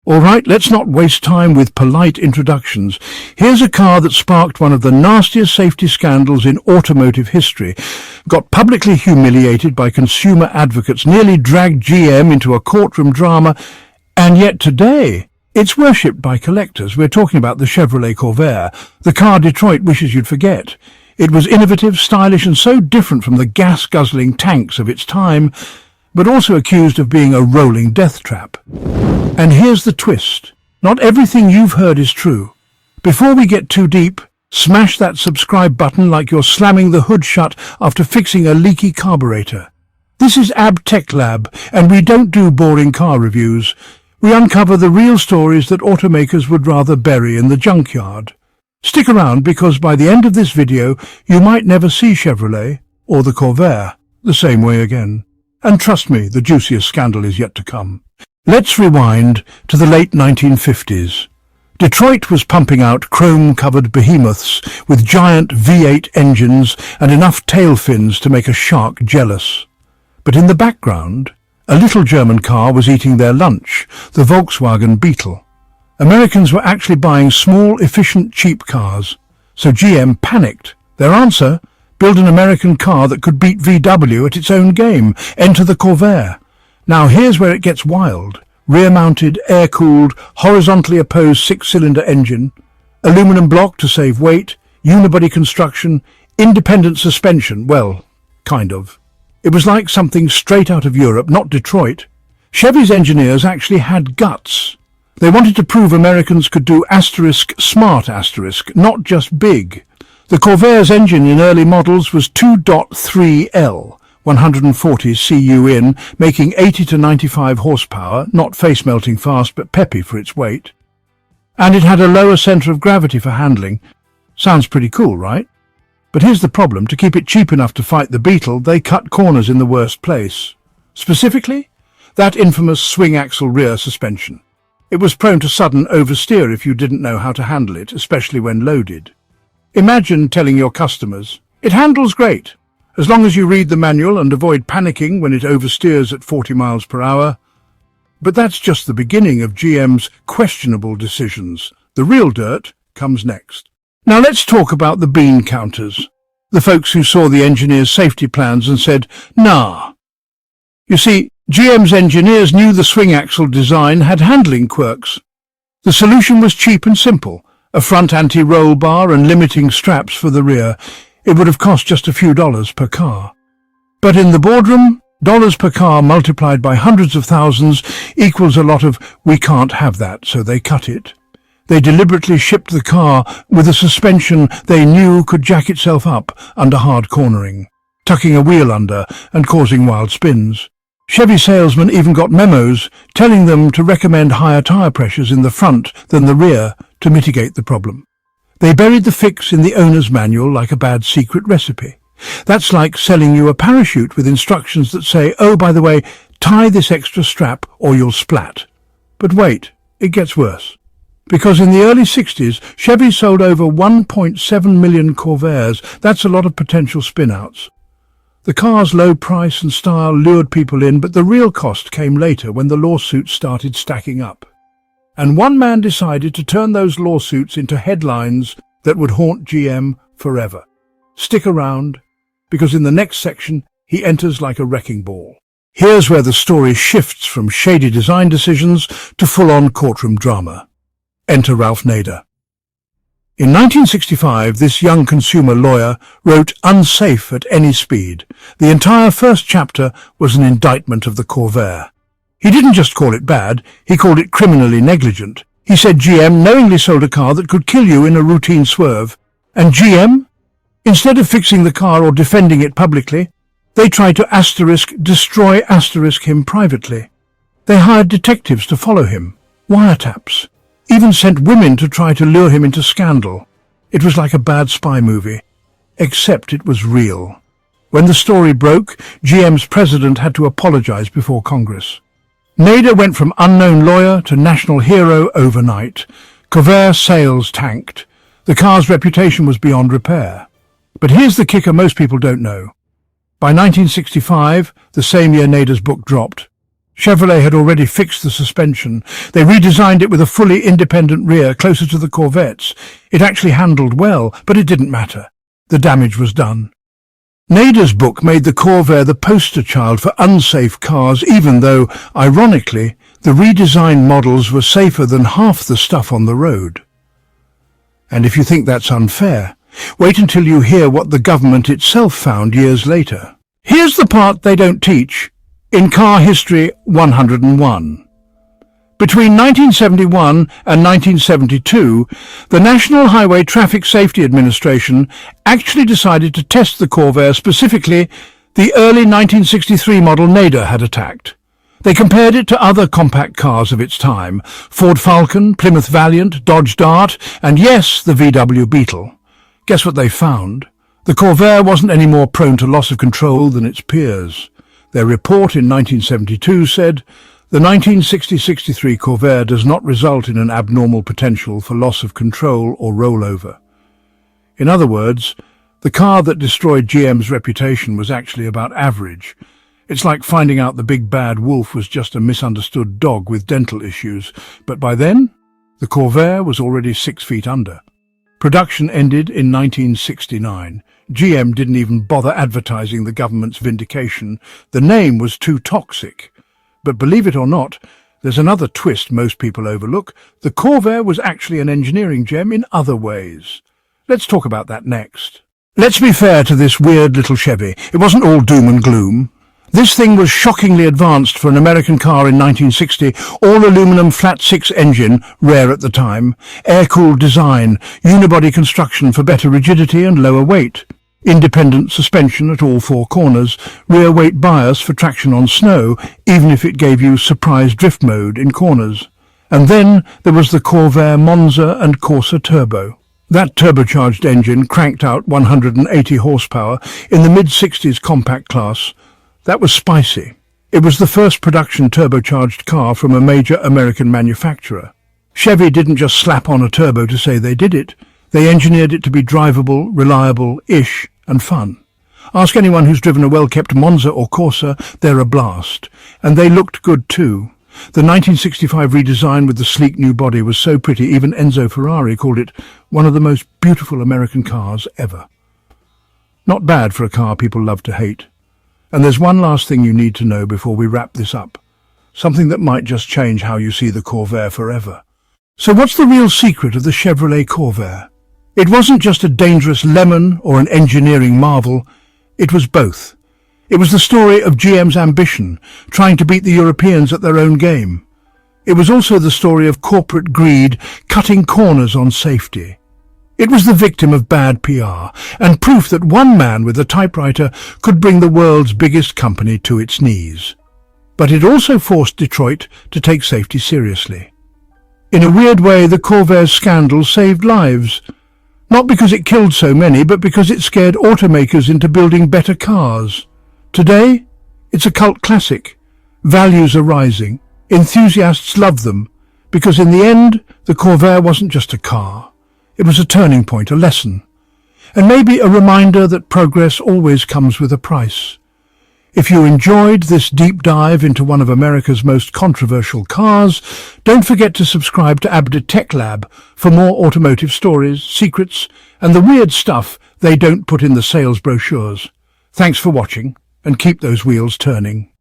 All right, let's not waste time with polite introductions. Here's a car that sparked one of the nastiest safety scandals in automotive history, got publicly humiliated by consumer advocates, nearly dragged GM into a courtroom drama, and yet today it's worshipped by collectors. We're talking about the Chevrolet Corvair, the car Detroit wishes you'd forget. It was innovative, stylish, and so different from the gas-guzzling tanks of its time, but also accused of being a rolling death trap. And here's the twist. Not everything you've heard is true. Before we get too deep, smash that subscribe button like you're slamming the hood shut after fixing a leaky carburetor. This is Ab Tech Lab, and we don't do boring car reviews. We uncover the real stories that automakers would rather bury in the junkyard. Stick around, because by the end of this video, you might never see Chevrolet, or the Corvair, the same way again. And trust me, the juiciest scandal is yet to come. Let's rewind to the late 1950s. Detroit was pumping out chrome-covered behemoths with giant V8 engines and enough tail fins to make a shark jealous. But in the background, a little German car was eating their lunch, the Volkswagen Beetle. Americans were actually buying small, efficient, cheap cars. So GM panicked. Their answer? Build an American car that could beat VW at its own game. Enter the Corvair. Now here's where it gets wild. Rear-mounted, air-cooled, horizontally opposed six-cylinder engine, aluminum block to save weight, unibody construction, independent suspension, well, kind of. It was like something straight out of Europe, not Detroit. Chevy's engineers actually had guts. They wanted to prove Americans could do smart, not just big. The Corvair's engine in early models was 2.3L, 140 cu in, making 80 to 95 horsepower, not face-melting fast but peppy for its weight. And it had a lower centre of gravity for handling. Sounds pretty cool, right? But here's the problem. To keep it cheap enough to fight the Beetle, they cut corners in the worst place. Specifically, that infamous swing-axle rear suspension. It was prone to sudden oversteer if you didn't know how to handle it, especially when loaded. Imagine telling your customers, "It handles great, as long as you read the manual and avoid panicking when it oversteers at 40 miles per hour. But that's just the beginning of GM's questionable decisions. The real dirt comes next. Now let's talk about the bean counters, the folks who saw the engineers' safety plans and said, nah. You see, GM's engineers knew the swing axle design had handling quirks. The solution was cheap and simple. A front anti-roll bar and limiting straps for the rear. It would have cost just a few dollars per car. But in the boardroom, dollars per car multiplied by hundreds of thousands equals a lot of "we can't have that," so they cut it. They deliberately shipped the car with a suspension they knew could jack itself up under hard cornering, tucking a wheel under and causing wild spins. Chevy salesmen even got memos telling them to recommend higher tire pressures in the front than the rear to mitigate the problem. They buried the fix in the owner's manual like a bad secret recipe. That's like selling you a parachute with instructions that say, "Oh, by the way, tie this extra strap or you'll splat." But wait, it gets worse. Because in the early 60s, Chevy sold over 1.7 million Corvairs. That's a lot of potential spin-outs. The car's low price and style lured people in, but the real cost came later when the lawsuits started stacking up. And one man decided to turn those lawsuits into headlines that would haunt GM forever. Stick around, because in the next section, he enters like a wrecking ball. Here's where the story shifts from shady design decisions to full-on courtroom drama. Enter Ralph Nader. In 1965, this young consumer lawyer wrote "Unsafe at Any Speed." The entire first chapter was an indictment of the Corvair. He didn't just call it bad, he called it criminally negligent. He said GM knowingly sold a car that could kill you in a routine swerve. And GM, instead of fixing the car or defending it publicly, they tried to destroy him privately. They hired detectives to follow him, wiretaps, even sent women to try to lure him into scandal. It was like a bad spy movie, except it was real. When the story broke, GM's president had to apologize before Congress. Nader went from unknown lawyer to national hero overnight. Corvair sales tanked. The car's reputation was beyond repair. But here's the kicker most people don't know. By 1965, the same year Nader's book dropped, Chevrolet had already fixed the suspension. They redesigned it with a fully independent rear closer to the Corvette's. It actually handled well, but it didn't matter. The damage was done. Nader's book made the Corvair the poster child for unsafe cars, even though, ironically, the redesigned models were safer than half the stuff on the road. And if you think that's unfair, wait until you hear what the government itself found years later. Here's the part they don't teach in Car History 101. Between 1971 and 1972, the National Highway Traffic Safety Administration actually decided to test the Corvair, specifically the early 1963 model Nader had attacked. They compared it to other compact cars of its time, Ford Falcon, Plymouth Valiant, Dodge Dart, and yes, the VW Beetle. Guess what they found? The Corvair wasn't any more prone to loss of control than its peers. Their report in 1972 said, "The 1960-63 Corvair does not result in an abnormal potential for loss of control or rollover." In other words, the car that destroyed GM's reputation was actually about average. It's like finding out the big bad wolf was just a misunderstood dog with dental issues, but by then, the Corvair was already 6 feet under. Production ended in 1969. GM didn't even bother advertising the government's vindication. The name was too toxic. But believe it or not, there's another twist most people overlook. The Corvair was actually an engineering gem in other ways. Let's talk about that next. Let's be fair to this weird little Chevy. It wasn't all doom and gloom. This thing was shockingly advanced for an American car in 1960, all-aluminum flat-six engine, rare at the time, air-cooled design, unibody construction for better rigidity and lower weight, independent suspension at all four corners, rear weight bias for traction on snow, even if it gave you surprise drift mode in corners. And then there was the Corvair Monza and Corsa Turbo. That turbocharged engine cranked out 180 horsepower in the mid-60s compact class. That was spicy. It was the first production turbocharged car from a major American manufacturer. Chevy didn't just slap on a turbo to say they did it. They engineered it to be drivable, reliable-ish, and fun. Ask anyone who's driven a well-kept Monza or Corsa, they're a blast. And they looked good too. The 1965 redesign with the sleek new body was so pretty, even Enzo Ferrari called it one of the most beautiful American cars ever. Not bad for a car people love to hate. And there's one last thing you need to know before we wrap this up. Something that might just change how you see the Corvair forever. So what's the real secret of the Chevrolet Corvair? It wasn't just a dangerous lemon or an engineering marvel. It was both. It was the story of GM's ambition, trying to beat the Europeans at their own game. It was also the story of corporate greed, cutting corners on safety. It was the victim of bad PR, and proof that one man with a typewriter could bring the world's biggest company to its knees. But it also forced Detroit to take safety seriously. In a weird way, the Corvair's scandal saved lives. Not because it killed so many, but because it scared automakers into building better cars. Today, it's a cult classic. Values are rising. Enthusiasts love them, because in the end, the Corvair wasn't just a car. It was a turning point, a lesson, and maybe a reminder that progress always comes with a price. If you enjoyed this deep dive into one of America's most controversial cars, don't forget to subscribe to Abda Tech Lab for more automotive stories, secrets, and the weird stuff they don't put in the sales brochures. Thanks for watching, and keep those wheels turning.